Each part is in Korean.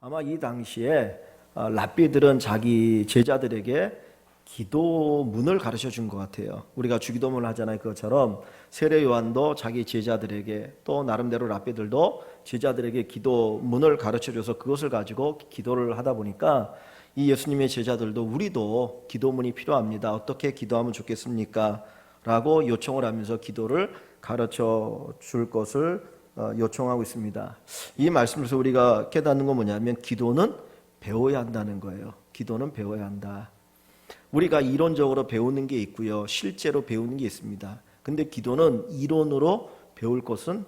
아마 이 당시에 랍비들은 자기 제자들에게 기도문을 가르쳐 준 것 같아요. 우리가 주기도문을 하잖아요. 그것처럼 세례 요한도 자기 제자들에게, 또 나름대로 랍비들도 제자들에게 기도문을 가르쳐 줘서 그것을 가지고 기도를 하다 보니까 이 예수님의 제자들도 우리도 기도문이 필요합니다. 어떻게 기도하면 좋겠습니까? 라고 요청을 하면서 기도를 가르쳐 줄 것을 요청하고 있습니다. 이 말씀에서 우리가 깨닫는 건 뭐냐면 기도는 배워야 한다는 거예요. 기도는 배워야 한다. 우리가 이론적으로 배우는 게 있고요, 실제로 배우는 게 있습니다. 근데 기도는 이론으로 배울 것은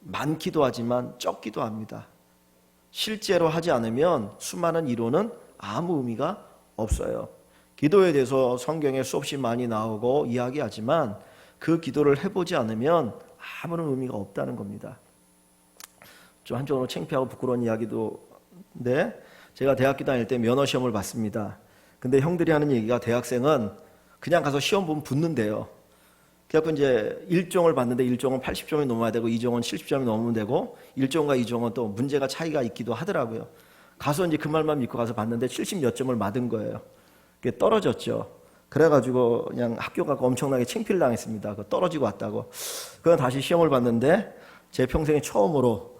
많기도 하지만 적기도 합니다. 실제로 하지 않으면 수많은 이론은 아무 의미가 없어요. 기도에 대해서 성경에 수없이 많이 나오고 이야기하지만 그 기도를 해보지 않으면 아무런 의미가 없다는 겁니다. 좀 한쪽으로 창피하고 부끄러운 이야기도인데, 제가 대학교 다닐 때 면허 시험을 봤습니다. 근데 형들이 하는 얘기가 대학생은 그냥 가서 시험 보면 붙는데요. 그래서 이제 1종을 봤는데 1종은 80점이 넘어야 되고 2종은 70점이 넘으면 되고 1종과 2종은 또 문제가 차이가 있기도 하더라고요. 가서 이제 그 말만 믿고 가서 봤는데 70 몇 점을 맞은 거예요. 그게 떨어졌죠. 그래가지고 그냥 학교 가고 엄청나게 창피를 당했습니다. 떨어지고 왔다고. 그건 다시 시험을 봤는데 제 평생에 처음으로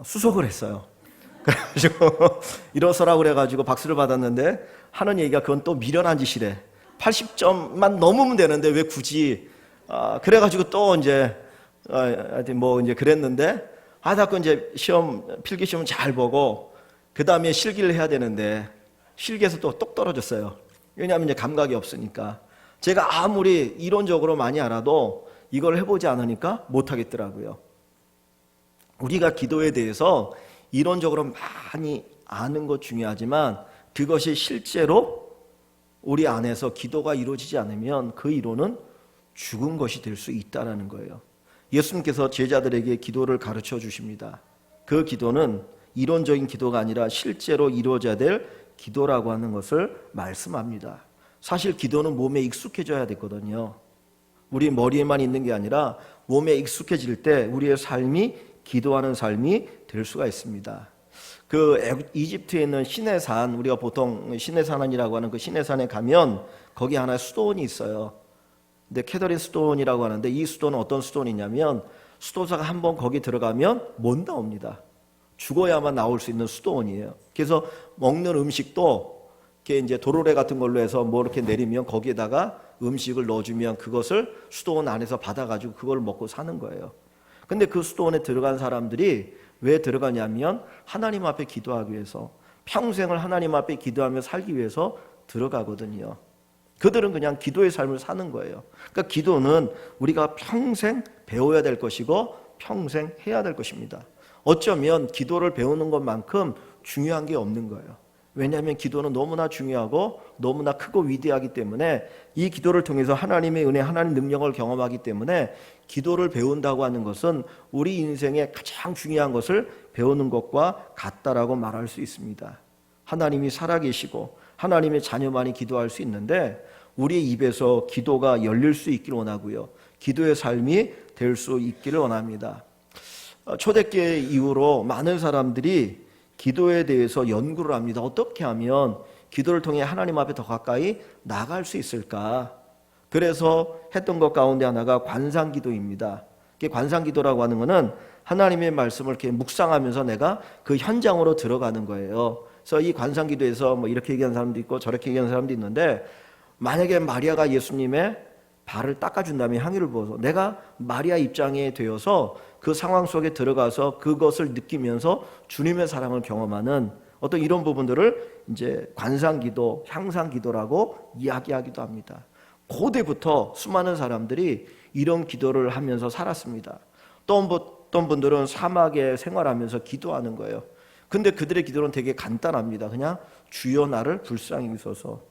수석을 했어요. 그래가지고 일어서라고 그래가지고 박수를 받았는데 하는 얘기가 그건 또 미련한 짓이래. 80점만 넘으면 되는데 왜 굳이 그래가지고 또 이제 하여튼 뭐 이제 그랬는데 하다가 이제 시험 필기 시험 잘 보고 그 다음에 실기를 해야 되는데 실기에서 또 똑 떨어졌어요. 왜냐하면 이제 감각이 없으니까. 제가 아무리 이론적으로 많이 알아도 이걸 해보지 않으니까 못하겠더라고요. 우리가 기도에 대해서 이론적으로 많이 아는 것 중요하지만 그것이 실제로 우리 안에서 기도가 이루어지지 않으면 그 이론은 죽은 것이 될 수 있다는 거예요. 예수님께서 제자들에게 기도를 가르쳐 주십니다. 그 기도는 이론적인 기도가 아니라 실제로 이루어져야 될 기도라고 하는 것을 말씀합니다. 사실 기도는 몸에 익숙해져야 되거든요. 우리 머리에만 있는 게 아니라 몸에 익숙해질 때 우리의 삶이 기도하는 삶이 될 수가 있습니다. 그 이집트에 있는 시내산, 우리가 보통 시내산이라고 하는 그 시내산에 가면 거기 하나의 수도원이 있어요. 근데 캐더린 수도원이라고 하는데 이 수도는 어떤 수도원이냐면 수도사가 한번 거기 들어가면 못 나옵니다. 죽어야만 나올 수 있는 수도원이에요. 그래서 먹는 음식도 이렇게 이제 도로래 같은 걸로 해서 뭐 이렇게 내리면 거기에다가 음식을 넣어주면 그것을 수도원 안에서 받아가지고 그걸 먹고 사는 거예요. 근데 그 수도원에 들어간 사람들이 왜 들어가냐면 하나님 앞에 기도하기 위해서, 평생을 하나님 앞에 기도하며 살기 위해서 들어가거든요. 그들은 그냥 기도의 삶을 사는 거예요. 그러니까 기도는 우리가 평생 배워야 될 것이고 평생 해야 될 것입니다. 어쩌면 기도를 배우는 것만큼 중요한 게 없는 거예요. 왜냐하면 기도는 너무나 중요하고 너무나 크고 위대하기 때문에 이 기도를 통해서 하나님의 은혜, 하나님의 능력을 경험하기 때문에 기도를 배운다고 하는 것은 우리 인생의 가장 중요한 것을 배우는 것과 같다라고 말할 수 있습니다. 하나님이 살아계시고 하나님의 자녀만이 기도할 수 있는데 우리의 입에서 기도가 열릴 수 있기를 원하고요. 기도의 삶이 될 수 있기를 원합니다. 초대교회 이후로 많은 사람들이 기도에 대해서 연구를 합니다. 어떻게 하면 기도를 통해 하나님 앞에 더 가까이 나갈 수 있을까? 그래서 했던 것 가운데 하나가 관상기도입니다. 관상기도라고 하는 것은 하나님의 말씀을 이렇게 묵상하면서 내가 그 현장으로 들어가는 거예요. 그래서 이 관상기도에서 뭐 이렇게 얘기하는 사람도 있고 저렇게 얘기하는 사람도 있는데, 만약에 마리아가 예수님의 발을 닦아준다면 향유를 부어서 내가 마리아 입장에 되어서 그 상황 속에 들어가서 그것을 느끼면서 주님의 사랑을 경험하는 어떤 이런 부분들을 이제 관상기도, 향상기도라고 이야기하기도 합니다. 고대부터 수많은 사람들이 이런 기도를 하면서 살았습니다. 또 어떤 분들은 사막에 생활하면서 기도하는 거예요. 근데 그들의 기도는 되게 간단합니다. 그냥 주여 나를 불쌍히 여기소서.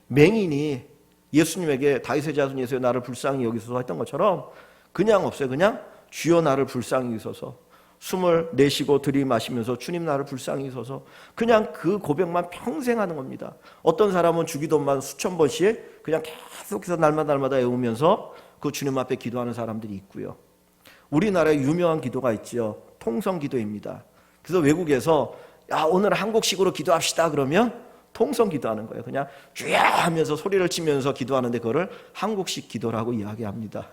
맹인이 예수님에게 다윗의 자손 예수여 나를 불쌍히 여기소서 했던 것처럼 그냥 없어요. 그냥 주여 나를 불쌍히 여기소서. 숨을 내쉬고 들이마시면서 주님 나를 불쌍히 여기소서. 그냥 그 고백만 평생 하는 겁니다. 어떤 사람은 주기도만 수천 번씩 그냥 계속해서 날마다 외우면서 그 주님 앞에 기도하는 사람들이 있고요. 우리나라에 유명한 기도가 있죠. 통성기도입니다. 그래서 외국에서 야 오늘 한국식으로 기도합시다 그러면 통성 기도하는 거예요. 그냥 주야 하면서 소리를 치면서 기도하는데 그거를 한국식 기도라고 이야기합니다.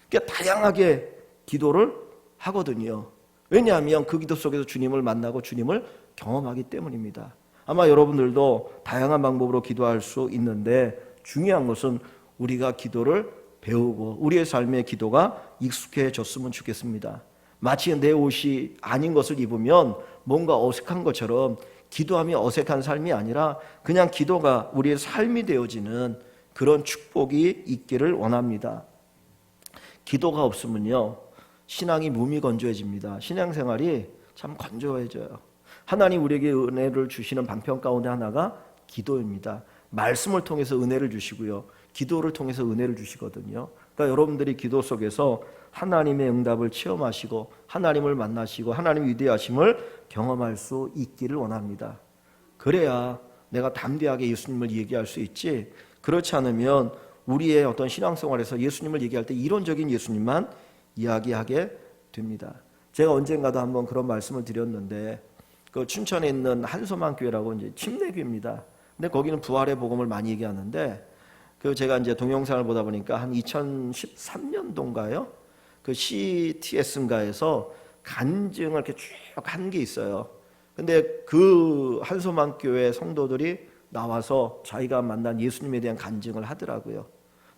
그러니까 다양하게 기도를 하거든요. 왜냐하면 그 기도 속에서 주님을 만나고 주님을 경험하기 때문입니다. 아마 여러분들도 다양한 방법으로 기도할 수 있는데 중요한 것은 우리가 기도를 배우고 우리의 삶의 기도가 익숙해졌으면 좋겠습니다. 마치 내 옷이 아닌 것을 입으면 뭔가 어색한 것처럼 기도함이 어색한 삶이 아니라 그냥 기도가 우리의 삶이 되어지는 그런 축복이 있기를 원합니다. 기도가 없으면요 신앙이 무미건조해집니다. 신앙생활이 참 건조해져요. 하나님 우리에게 은혜를 주시는 방편 가운데 하나가 기도입니다. 말씀을 통해서 은혜를 주시고요 기도를 통해서 은혜를 주시거든요. 그러니까 여러분들이 기도 속에서 하나님의 응답을 체험하시고 하나님을 만나시고 하나님의 위대하심을 경험할 수 있기를 원합니다. 그래야 내가 담대하게 예수님을 얘기할 수 있지, 그렇지 않으면 우리의 어떤 신앙생활에서 예수님을 얘기할 때 이론적인 예수님만 이야기하게 됩니다. 제가 언젠가도 한번 그런 말씀을 드렸는데 그 춘천에 있는 한소망교회라고 이제 침례교회입니다. 근데 거기는 부활의 복음을 많이 얘기하는데 그 제가 이제 동영상을 보다 보니까 한 2013년도인가요? 그 CTS인가에서 간증을 이렇게 쭉 한 게 있어요. 근데 그 한소망교회 성도들이 나와서 자기가 만난 예수님에 대한 간증을 하더라고요.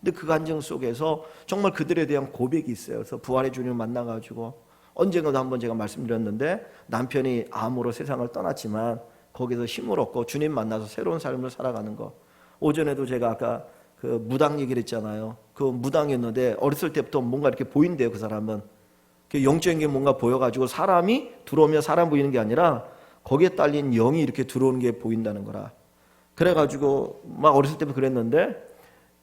근데 그 간증 속에서 정말 그들에 대한 고백이 있어요. 그래서 부활의 주님을 만나가지고 언젠가도 한번 제가 말씀드렸는데 남편이 암으로 세상을 떠났지만 거기서 힘을 얻고 주님 만나서 새로운 삶을 살아가는 거. 오전에도 제가 아까 그 무당 얘기를 했잖아요. 그 무당이었는데 어렸을 때부터 뭔가 이렇게 보인대요. 그 사람은 영적인 게 뭔가 보여가지고 사람이 들어오면 사람 보이는 게 아니라 거기에 딸린 영이 이렇게 들어오는 게 보인다는 거라. 그래가지고 막 어렸을 때부터 그랬는데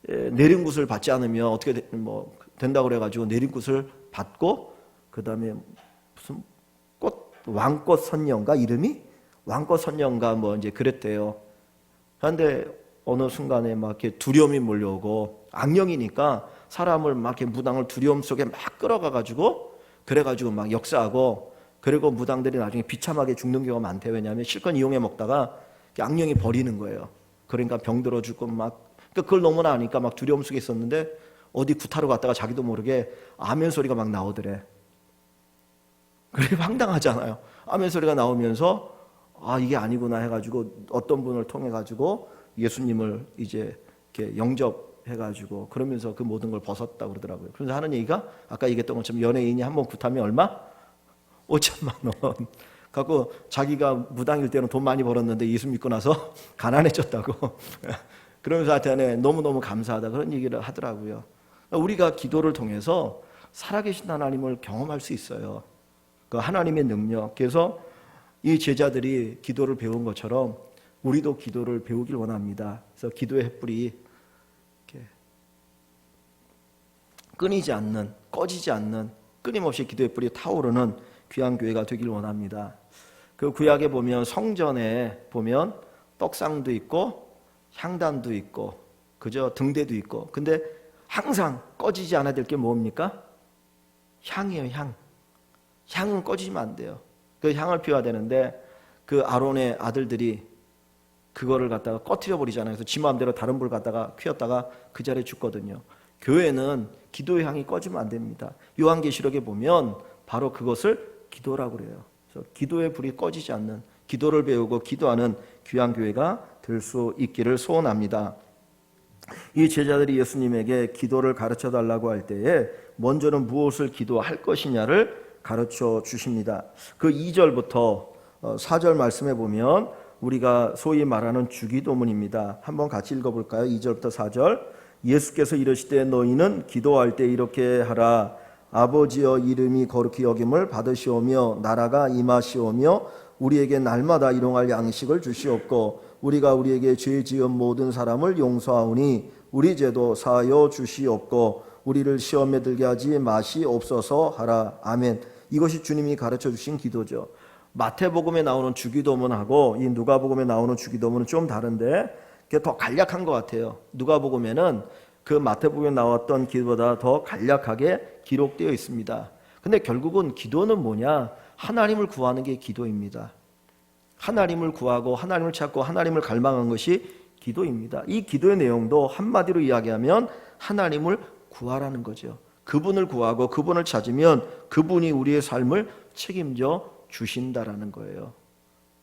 내림굿을 받지 않으면 어떻게 뭐 된다고 그래가지고 내림굿을 받고 그 다음에 무슨 꽃 왕꽃 선녀인가 이름이 왕꽃 선녀인가 뭐 이제 그랬대요. 그런데 어느 순간에 막 이렇게 두려움이 몰려오고 악령이니까 사람을 막 이렇게 무당을 두려움 속에 막 끌어가가지고 그래가지고 막 역사하고 그리고 무당들이 나중에 비참하게 죽는 경우가 많대요. 왜냐하면 실컷 이용해 먹다가 악령이 버리는 거예요. 그러니까 병들어 죽고 막 그러니까 그걸 너무나 아니까 막 두려움 속에 있었는데 어디 구타로 갔다가 자기도 모르게 아멘 소리가 막 나오더래. 그래 황당하잖아요. 아멘 소리가 나오면서 아 이게 아니구나 해가지고 어떤 분을 통해 가지고 예수님을 이제 이렇게 영접해가지고 그러면서 그 모든 걸 벗었다 그러더라고요. 그래서 하는 얘기가 아까 얘기했던 것처럼 연예인이 한 번 구타면 얼마? 5천만 원. 갖고 자기가 무당일 때는 돈 많이 벌었는데 예수 믿고 나서 가난해졌다고. 그러면서 하여튼 너무너무 감사하다 그런 얘기를 하더라고요. 우리가 기도를 통해서 살아계신 하나님을 경험할 수 있어요. 그 하나님의 능력. 그래서 이 제자들이 기도를 배운 것처럼 우리도 기도를 배우길 원합니다. 그래서 기도의 횃불이 이렇게 끊이지 않는, 꺼지지 않는, 끊임없이 기도의 횃불이 타오르는 귀한 교회가 되길 원합니다. 그 구약에 보면 성전에 보면 떡상도 있고 향단도 있고 그저 등대도 있고 근데 항상 꺼지지 않아야 될 게 뭡니까? 향이에요. 향. 향은 꺼지면 안 돼요. 그 향을 피워야 되는데 그 아론의 아들들이 그거를 갖다가 꺼트려 버리잖아요. 그래서 지 마음대로 다른 불 갖다가 피웠다가 그 자리에 죽거든요. 교회는 기도의 향이 꺼지면 안 됩니다. 요한계시록에 보면 바로 그것을 기도라고 그래요. 그래서 기도의 불이 꺼지지 않는 기도를 배우고 기도하는 귀한 교회가 될 수 있기를 소원합니다. 이 제자들이 예수님에게 기도를 가르쳐 달라고 할 때에 먼저는 무엇을 기도할 것이냐를 가르쳐 주십니다. 그 2절부터 4절 말씀에 보면 우리가 소위 말하는 주기도문입니다. 한번 같이 읽어볼까요? 2절부터 4절. 예수께서 이르시되 너희는 기도할 때 이렇게 하라. 아버지여 이름이 거룩히 여김을 받으시오며 나라가 임하시오며 우리에게 날마다 일용할 양식을 주시옵고 우리가 우리에게 죄 지은 모든 사람을 용서하오니 우리 죄도 사하여 주시옵고 우리를 시험에 들게 하지 마시옵소서 하라. 아멘. 이것이 주님이 가르쳐 주신 기도죠. 마태복음에 나오는 주기도문하고 이 누가복음에 나오는 주기도문은 좀 다른데 그게 더 간략한 것 같아요. 누가복음에는 그 마태복음에 나왔던 기도보다 더 간략하게 기록되어 있습니다. 근데 결국은 기도는 뭐냐? 하나님을 구하는 게 기도입니다. 하나님을 구하고 하나님을 찾고 하나님을 갈망한 것이 기도입니다. 이 기도의 내용도 한마디로 이야기하면 하나님을 구하라는 거죠. 그분을 구하고 그분을 찾으면 그분이 우리의 삶을 책임져 주신다라는 거예요.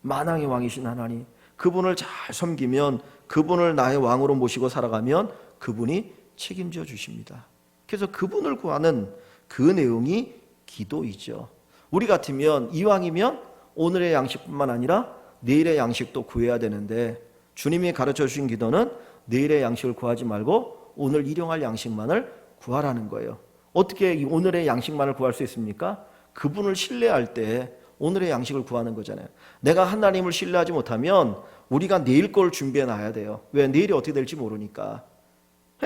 만왕의 왕이신 하나님, 그분을 잘 섬기면, 그분을 나의 왕으로 모시고 살아가면 그분이 책임져 주십니다. 그래서 그분을 구하는 그 내용이 기도이죠. 우리 같으면 이왕이면 오늘의 양식뿐만 아니라 내일의 양식도 구해야 되는데, 주님이 가르쳐 주신 기도는 내일의 양식을 구하지 말고 오늘 일용할 양식만을 구하라는 거예요. 어떻게 오늘의 양식만을 구할 수 있습니까? 그분을 신뢰할 때 오늘의 양식을 구하는 거잖아요. 내가 하나님을 신뢰하지 못하면 우리가 내일 걸 준비해 놔야 돼요. 왜? 내일이 어떻게 될지 모르니까.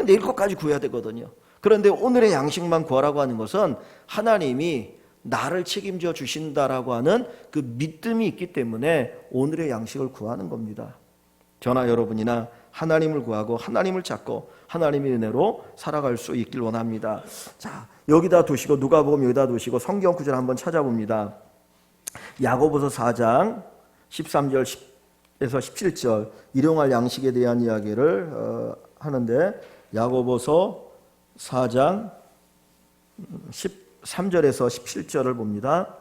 내일 것까지 구해야 되거든요. 그런데 오늘의 양식만 구하라고 하는 것은 하나님이 나를 책임져 주신다라고 하는 그 믿음이 있기 때문에 오늘의 양식을 구하는 겁니다. 저나 여러분이나 하나님을 구하고 하나님을 찾고 하나님의 은혜로 살아갈 수 있길 원합니다. 자, 여기다 두시고, 누가복음 여기다 두시고 성경 구절 한번 찾아봅니다. 야고보서 4장 13절에서 17절 일용할 양식에 대한 이야기를 하는데, 야고보서 4장 13절에서 17절을 봅니다.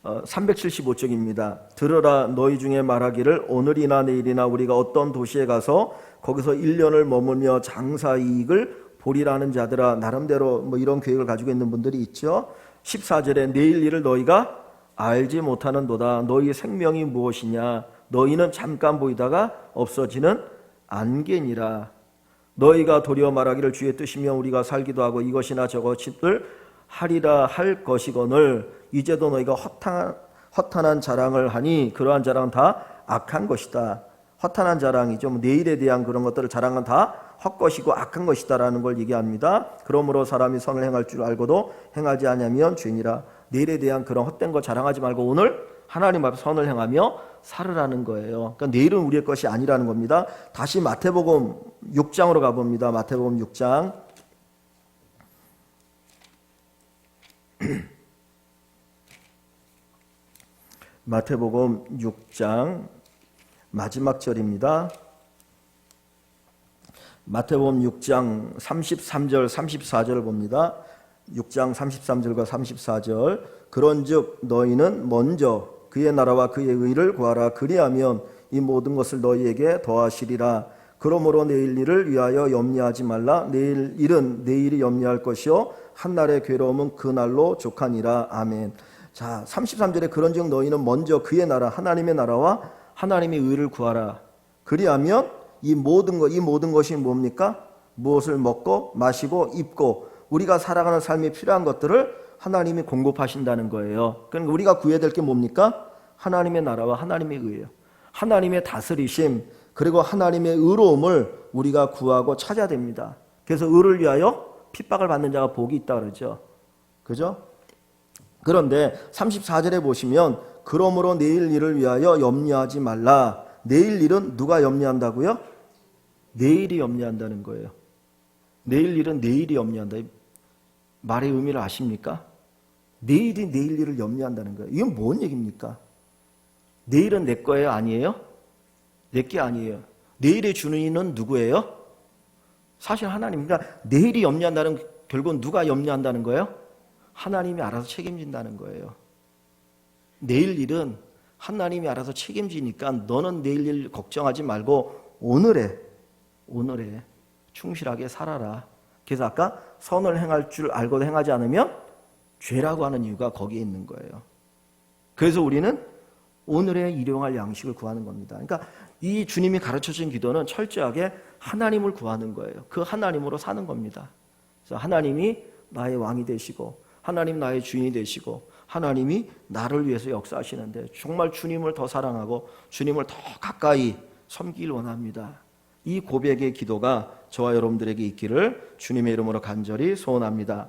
375쪽입니다. 들으라, 너희 중에 말하기를 오늘이나 내일이나 우리가 어떤 도시에 가서 거기서 1년을 머물며 장사 이익을 보리라는 자들아. 나름대로 뭐 이런 계획을 가지고 있는 분들이 있죠. 14절에 내일 일을 너희가 알지 못하는도다. 너희 생명이 무엇이냐? 너희는 잠깐 보이다가 없어지는 안개니라. 너희가 도리어 말하기를 주의 뜻이며 우리가 살기도 하고 이것이나 저것을 하리라 할 것이거늘 이제도 너희가 허탄한 자랑을 하니 그러한 자랑은 다 악한 것이다. 허탄한 자랑이죠. 내일에 대한 그런 것들을 자랑은 다 헛것이고 악한 것이다라는 걸 얘기합니다. 그러므로 사람이 선을 행할 줄 알고도 행하지 않으면 죄니라. 내일에 대한 그런 헛된 거 자랑하지 말고 오늘 하나님 앞에 선을 행하며 살으라는 거예요. 그러니까 내일은 우리의 것이 아니라는 겁니다. 다시 마태복음 6장으로 가봅니다. 마태복음 6장 마태복음 6장 마지막 절입니다. 마태복음 6장 33절 34절을 봅니다. 6장 33절과 34절. 그런즉 너희는 먼저 그의 나라와 그의 의를 구하라. 그리하면 이 모든 것을 너희에게 더하시리라. 그러므로 내일 일을 위하여 염려하지 말라. 내일 일은 내일이 염려할 것이요 한날의 괴로움은 그날로 족하니라. 아멘. 자, 33절에 그런즉 너희는 먼저 그의 나라, 하나님의 나라와 하나님의 의를 구하라. 그리하면 이 모든 것이 뭡니까? 무엇을 먹고 마시고 입고 우리가 살아가는 삶에 필요한 것들을 하나님이 공급하신다는 거예요. 그러니까 우리가 구해야 될 게 뭡니까? 하나님의 나라와 하나님의 의예요. 하나님의 다스리심, 그리고 하나님의 의로움을 우리가 구하고 찾아야 됩니다. 그래서 의를 위하여 핍박을 받는 자가 복이 있다 그러죠. 그죠? 그런데 34절에 보시면 그러므로 내일 일을 위하여 염려하지 말라. 내일 일은 누가 염려한다고요? 내일이 염려한다는 거예요. 내일 일은 내일이 염려한다. 말의 의미를 아십니까? 내일이 내일 일을 염려한다는 거예요. 이건 뭔 얘기입니까? 내일은 내 거예요? 아니에요? 내 게 아니에요. 내일의 주인은 누구예요? 사실 하나님입니다. 내일이 염려한다는, 결국은 누가 염려한다는 거예요? 하나님이 알아서 책임진다는 거예요. 내일 일은 하나님이 알아서 책임지니까 너는 내일 일 걱정하지 말고 오늘에 충실하게 살아라. 그래서 아까 선을 행할 줄 알고도 행하지 않으면 죄라고 하는 이유가 거기에 있는 거예요. 그래서 우리는 오늘의 일용할 양식을 구하는 겁니다. 그러니까 이 주님이 가르쳐준 기도는 철저하게 하나님을 구하는 거예요. 그 하나님으로 사는 겁니다. 그래서 하나님이 나의 왕이 되시고 하나님 나의 주인이 되시고 하나님이 나를 위해서 역사하시는데 정말 주님을 더 사랑하고 주님을 더 가까이 섬기길 원합니다. 이 고백의 기도가 저와 여러분들에게 있기를 주님의 이름으로 간절히 소원합니다.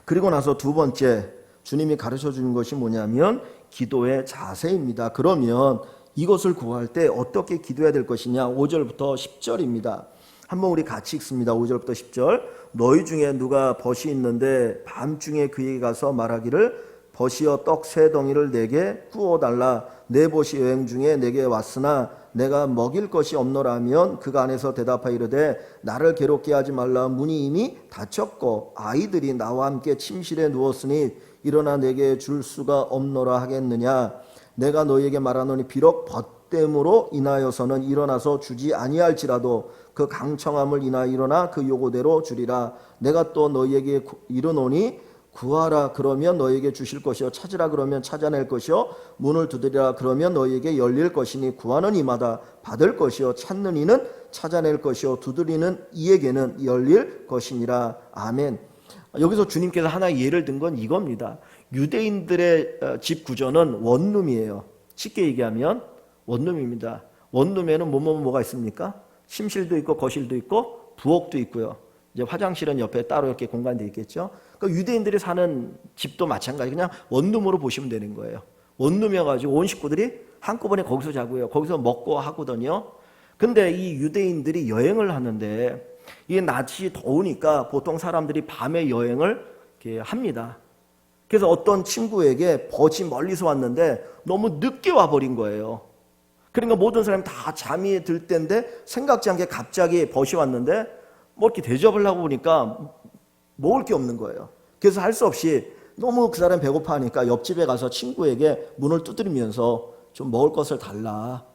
그리고 나서 두 번째 주님이 가르쳐 주는 것이 뭐냐면 기도의 자세입니다. 그러면 이것을 구할 때 어떻게 기도해야 될 것이냐? 5절부터 10절입니다. 한번 우리 같이 읽습니다. 5절부터 10절. 너희 중에 누가 벗이 있는데 밤중에 그에게 가서 말하기를 벗이여 떡 세 덩이를 내게 구워달라. 내 벗이 여행 중에 내게 왔으나 내가 먹일 것이 없노라면 그가 안에서 대답하여 이르되 나를 괴롭게 하지 말라. 문이 이미 닫혔고 아이들이 나와 함께 침실에 누웠으니 일어나 내게 줄 수가 없노라 하겠느냐. 내가 너희에게 말하노니 비록 벗됨으로 인하여서는 일어나서 주지 아니할지라도 그 강청함을 인하여 일어나 그 요구대로 주리라. 내가 또 너희에게 이르노니 구하라 그러면 너희에게 주실 것이요 찾으라 그러면 찾아낼 것이요 문을 두드리라 그러면 너희에게 열릴 것이니 구하는 이마다 받을 것이요 찾는 이는 찾아낼 것이요 두드리는 이에게는 열릴 것이니라. 아멘. 여기서 주님께서 하나의 예를 든 건 이겁니다. 유대인들의 집 구조는 원룸이에요. 쉽게 얘기하면 원룸입니다. 원룸에는 뭐가 있습니까? 침실도 있고 거실도 있고 부엌도 있고요. 이제 화장실은 옆에 따로 이렇게 공간되어 있겠죠. 그러니까 유대인들이 사는 집도 마찬가지 그냥 원룸으로 보시면 되는 거예요. 원룸이어가지고 온 식구들이 한꺼번에 거기서 자고요. 거기서 먹고 하거든요. 근데 이 유대인들이 여행을 하는데 이게 낮이 더우니까 보통 사람들이 밤에 여행을 이렇게 합니다. 그래서 어떤 친구에게 벗이 멀리서 왔는데 너무 늦게 와버린 거예요. 그러니까 모든 사람이 다 잠이 들 때인데 생각지 않게 갑자기 벗이 왔는데 뭐 이렇게 대접을 하고 보니까 먹을 게 없는 거예요. 그래서 할 수 없이 너무 그 사람이 배고파하니까 옆집에 가서 친구에게 문을 두드리면서 좀 먹을 것을 달라.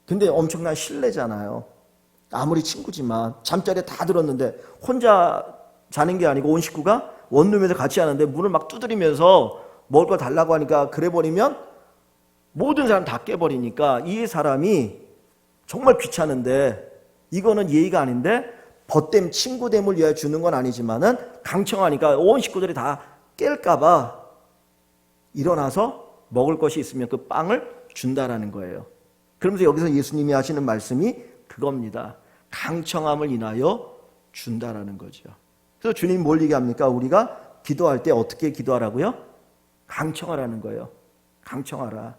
근데 엄청난 신뢰잖아요. 아무리 친구지만 잠자리에 다 들었는데 혼자 자는 게 아니고 온 식구가 원룸에서 같이 하는데 문을 막 두드리면서 먹을 거 달라고 하니까 그래 버리면 모든 사람 다 깨버리니까 이 사람이 정말 귀찮은데 이거는 예의가 아닌데 벗됨 친구됨을 위하여 주는 건 아니지만은 강청하니까 온 식구들이 다 깰까봐 일어나서 먹을 것이 있으면 그 빵을 준다라는 거예요. 그러면서 여기서 예수님이 하시는 말씀이 그겁니다. 강청함을 인하여 준다라는 거죠. 그래서 주님 뭘 얘기합니까? 우리가 기도할 때 어떻게 기도하라고요? 강청하라는 거예요. 강청하라.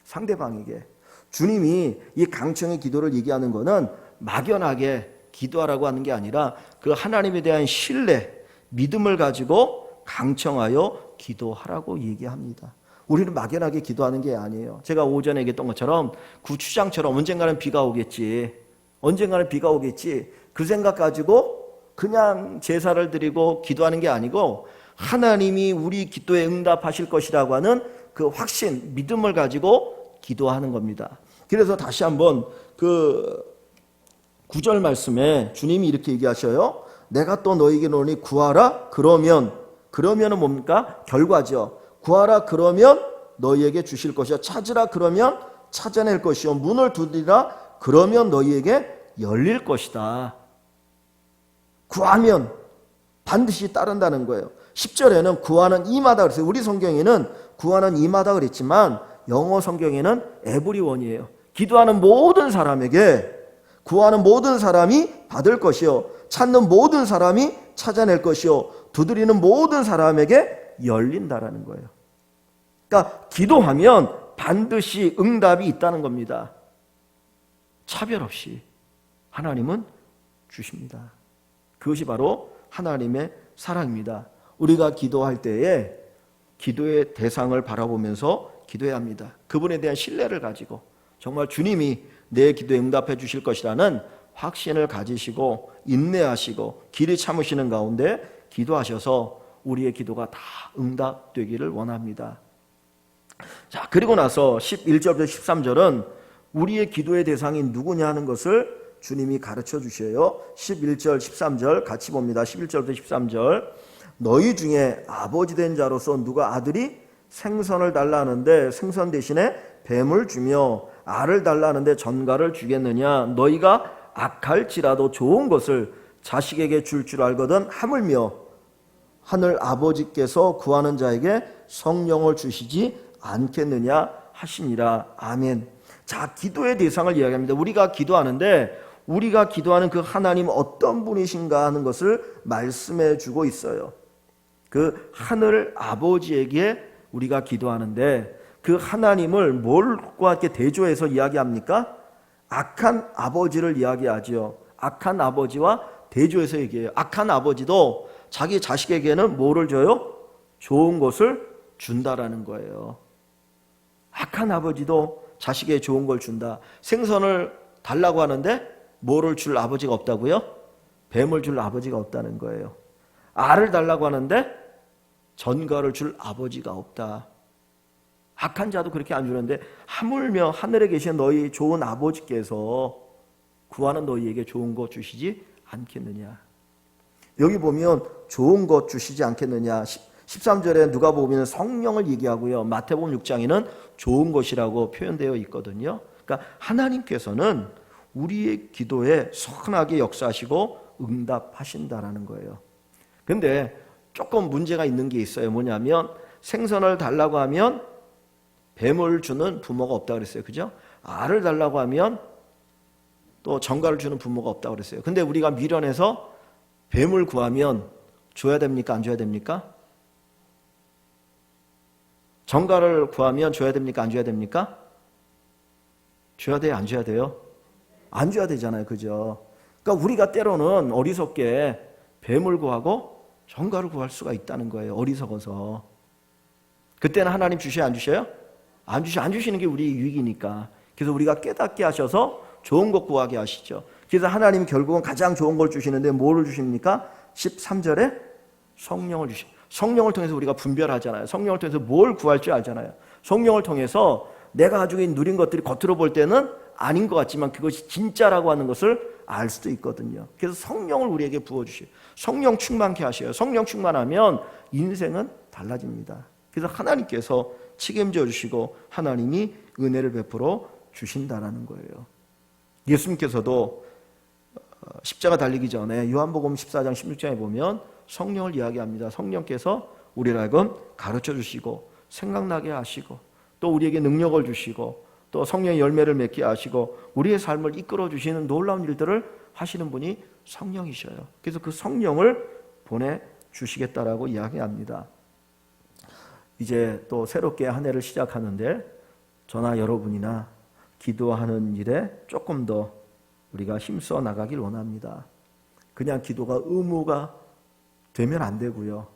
상대방에게. 주님이 이 강청의 기도를 얘기하는 거는 막연하게 기도하라고 하는 게 아니라 그 하나님에 대한 신뢰, 믿음을 가지고 강청하여 기도하라고 얘기합니다. 우리는 막연하게 기도하는 게 아니에요. 제가 오전에 얘기했던 것처럼 구추장처럼 언젠가는 비가 오겠지. 언젠가는 비가 오겠지. 그 생각 가지고 그냥 제사를 드리고 기도하는 게 아니고 하나님이 우리 기도에 응답하실 것이라고 하는 그 확신, 믿음을 가지고 기도하는 겁니다. 그래서 다시 한번 그 9절 말씀에 주님이 이렇게 얘기하셔요. 내가 또 너희에게 노니 구하라 그러면은 뭡니까? 결과죠. 구하라 그러면 너희에게 주실 것이요 찾으라 그러면 찾아낼 것이요 문을 두드리라 그러면 너희에게 열릴 것이다. 구하면 반드시 따른다는 거예요. 10절에는 구하는 이마다 그랬어요. 우리 성경에는 구하는 이마다 그랬지만 영어 성경에는 everyone이에요. 기도하는 모든 사람에게 구하는 모든 사람이 받을 것이요 찾는 모든 사람이 찾아낼 것이요 두드리는 모든 사람에게 열린다라는 거예요. 그러니까 기도하면 반드시 응답이 있다는 겁니다. 차별 없이 하나님은 주십니다. 그것이 바로 하나님의 사랑입니다. 우리가 기도할 때에 기도의 대상을 바라보면서 기도해야 합니다. 그분에 대한 신뢰를 가지고 정말 주님이 내 기도에 응답해 주실 것이라는 확신을 가지시고 인내하시고 길이 참으시는 가운데 기도하셔서 우리의 기도가 다 응답되기를 원합니다. 자, 그리고 나서 11절부터 13절은 우리의 기도의 대상이 누구냐 하는 것을 주님이 가르쳐 주셔요. 11절 13절 같이 봅니다. 11절부터 13절 너희 중에 아버지 된 자로서 누가 아들이 생선을 달라 하는데 생선 대신에 뱀을 주며 알을 달라 하는데 전갈을 주겠느냐. 너희가 악할지라도 좋은 것을 자식에게 줄 줄 알거든 하물며 하늘 아버지께서 구하는 자에게 성령을 주시지 않겠느냐 하시니라. 아멘. 자, 기도의 대상을 이야기합니다. 우리가 기도하는데 우리가 기도하는 그 하나님 어떤 분이신가 하는 것을 말씀해 주고 있어요. 그 하늘 아버지에게 우리가 기도하는데 그 하나님을 뭘과 이렇게 대조해서 이야기합니까? 악한 아버지를 이야기하지요. 악한 아버지와 대조해서 얘기해요. 악한 아버지도 자기 자식에게는 뭐를 줘요? 좋은 것을 준다라는 거예요. 악한 아버지도 자식에게 좋은 걸 준다. 생선을 달라고 하는데 뭐를 줄 아버지가 없다고요? 뱀을 줄 아버지가 없다는 거예요. 알을 달라고 하는데 전갈을 줄 아버지가 없다. 악한 자도 그렇게 안 주는데 하물며 하늘에 계신 너희 좋은 아버지께서 구하는 너희에게 좋은 것 주시지 않겠느냐. 여기 보면 좋은 것 주시지 않겠느냐. 13절에 누가복음에는 성령을 얘기하고요. 마태복음 6장에는 좋은 것이라고 표현되어 있거든요. 그러니까 하나님께서는 우리의 기도에 선하게 역사하시고 응답하신다라는 거예요. 근데 조금 문제가 있는 게 있어요. 뭐냐면 생선을 달라고 하면 뱀을 주는 부모가 없다고 그랬어요. 그죠? 알을 달라고 하면 또 전갈을 주는 부모가 없다고 그랬어요. 근데 우리가 미련해서 뱀을 구하면 줘야 됩니까? 안 줘야 됩니까? 전갈을 구하면 줘야 됩니까? 안 줘야 됩니까? 줘야 돼요? 안 줘야 돼요? 안 줘야 되잖아요. 그죠? 그러니까 우리가 때로는 어리석게 뱀을 구하고 전갈을 구할 수가 있다는 거예요. 어리석어서. 그때는 하나님 주셔요? 안 주셔요? 안 주시는 게 우리 유익이니까. 그래서 우리가 깨닫게 하셔서 좋은 것 구하게 하시죠. 그래서 하나님 결국은 가장 좋은 걸 주시는데 뭐를 주십니까? 13절에 성령을 주십니다. 성령을 통해서 우리가 분별하잖아요. 성령을 통해서 뭘 구할 줄 알잖아요. 성령을 통해서 내가 가지고 누린 것들이 겉으로 볼 때는 아닌 것 같지만 그것이 진짜라고 하는 것을 알 수도 있거든요. 그래서 성령을 우리에게 부어주셔요. 성령 충만케 하셔요. 성령 충만하면 인생은 달라집니다. 그래서 하나님께서 책임져 주시고 하나님이 은혜를 베풀어 주신다라는 거예요. 예수님께서도 십자가 달리기 전에 요한복음 14장 16장에 보면 성령을 이야기합니다. 성령께서 우리를 하여금 가르쳐 주시고 생각나게 하시고 또 우리에게 능력을 주시고 또 성령의 열매를 맺게 하시고 우리의 삶을 이끌어 주시는 놀라운 일들을 하시는 분이 성령이셔요. 그래서 그 성령을 보내주시겠다라고 이야기합니다. 이제 또 새롭게 한 해를 시작하는데 저나 여러분이나 기도하는 일에 조금 더 우리가 힘써 나가길 원합니다. 그냥 기도가 의무가 되면 안 되고요.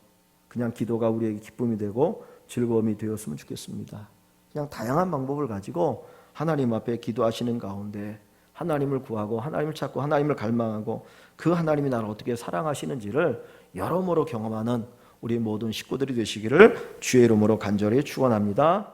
그냥 기도가 우리에게 기쁨이 되고 즐거움이 되었으면 좋겠습니다. 그냥 다양한 방법을 가지고 하나님 앞에 기도하시는 가운데 하나님을 구하고 하나님을 찾고 하나님을 갈망하고 그 하나님이 나를 어떻게 사랑하시는지를 여러모로 경험하는 우리 모든 식구들이 되시기를 주의 이름으로 간절히 축원합니다.